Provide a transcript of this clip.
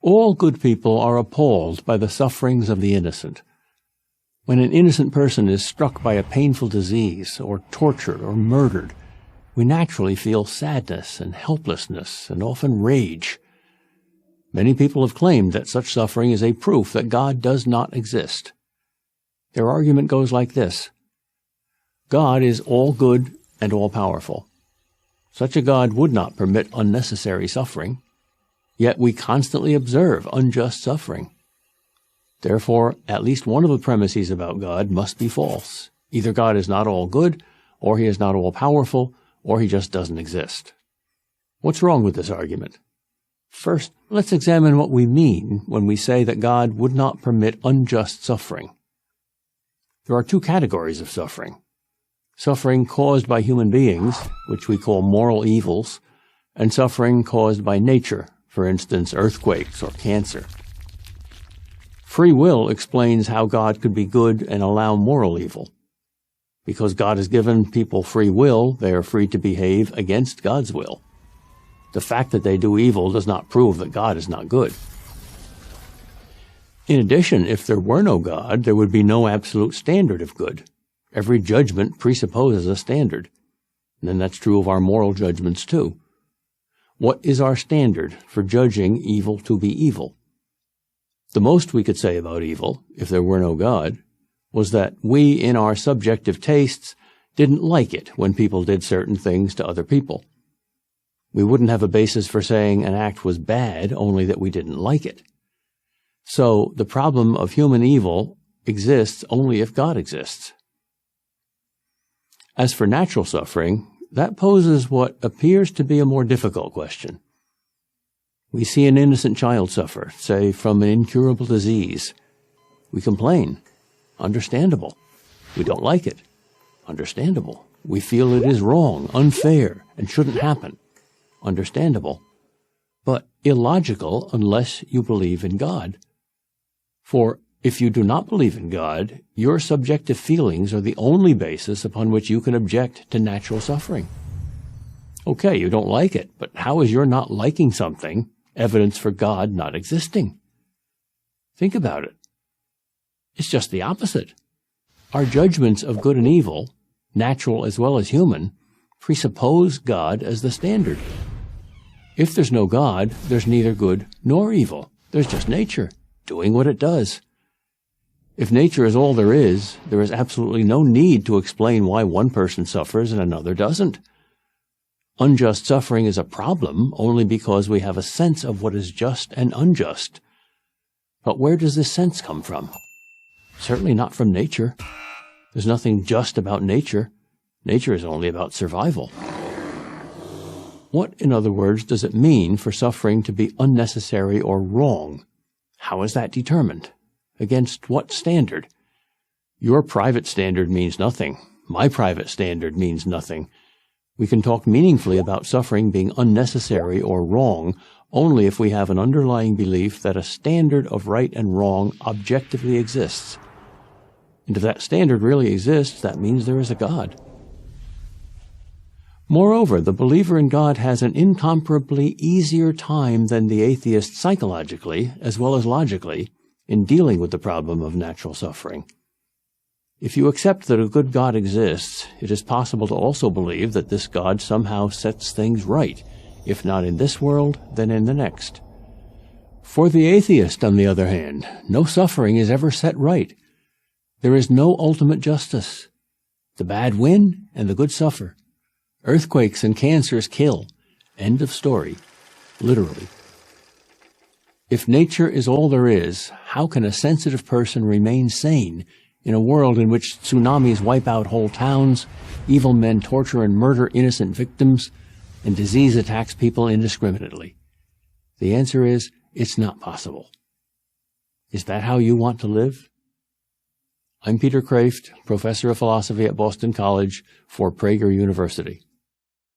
All good people are appalled by the sufferings of the innocent. When an innocent person is struck by a painful disease, or tortured or murdered, we naturally feel sadness and helplessness and often rage. Many people have claimed that such suffering is a proof that God does not exist. Their argument goes like this: God is all good and all powerful. Such a God would not permit unnecessary suffering, yet we constantly observe unjust suffering. Therefore, at least one of the premises about God must be false. Either God is not all good, or he is not all powerful, or he just doesn't exist. What's wrong with this argument? First, let's examine what we mean when we say that God would not permit unjust suffering. There are two categories of suffering: suffering caused by human beings, which we call moral evils, and suffering caused by nature, for instance, earthquakes or cancer. Free will explains how God could be good and allow moral evil. Because God has given people free will, they are free to behave against God's will. The fact that they do evil does not prove that God is not good. In addition, if there were no God, there would be no absolute standard of good. Every judgment presupposes a standard, and that's true of our moral judgments too. What is our standard for judging evil to be evil? The most we could say about evil, if there were no God, was that we, in our subjective tastes, didn't like it when people did certain things to other people. We wouldn't have a basis for saying an act was bad, only that we didn't like it. So the problem of human evil exists only if God exists. As for natural suffering, that poses what appears to be a more difficult question. We see an innocent child suffer, say, from an incurable disease. We complain. Understandable. We don't like it. Understandable. We feel it is wrong, unfair, and shouldn't happen. Understandable. But illogical unless you believe in God. For if you do not believe in God, your subjective feelings are the only basis upon which you can object to natural suffering. Okay, you don't like it, but how is your not liking something evidence for God not existing? Think about it. It's just the opposite. Our judgments of good and evil, natural as well as human, presuppose God as the standard. If there's no God, there's neither good nor evil. There's just nature, doing what it does. If nature is all there is absolutely no need to explain why one person suffers and another doesn't. Unjust suffering is a problem only because we have a sense of what is just and unjust. But where does this sense come from? Certainly not from nature. There's nothing just about nature. Nature is only about survival. What, in other words, does it mean for suffering to be unnecessary or wrong? How is that determined? Against what standard? Your private standard means nothing. My private standard means nothing. We can talk meaningfully about suffering being unnecessary or wrong only if we have an underlying belief that a standard of right and wrong objectively exists. And if that standard really exists, that means there is a God. Moreover, the believer in God has an incomparably easier time than the atheist psychologically, as well as logically, in dealing with the problem of natural suffering. If you accept that a good God exists, it is possible to also believe that this God somehow sets things right, if not in this world, then in the next. For the atheist, on the other hand, no suffering is ever set right. There is no ultimate justice. The bad win and the good suffer. Earthquakes and cancers kill. End of story. Literally. If nature is all there is, how can a sensitive person remain sane in a world in which tsunamis wipe out whole towns, evil men torture and murder innocent victims, and disease attacks people indiscriminately? The answer is, it's not possible. Is that how you want to live? I'm Peter Kraft, professor of philosophy at Boston College for Prager University.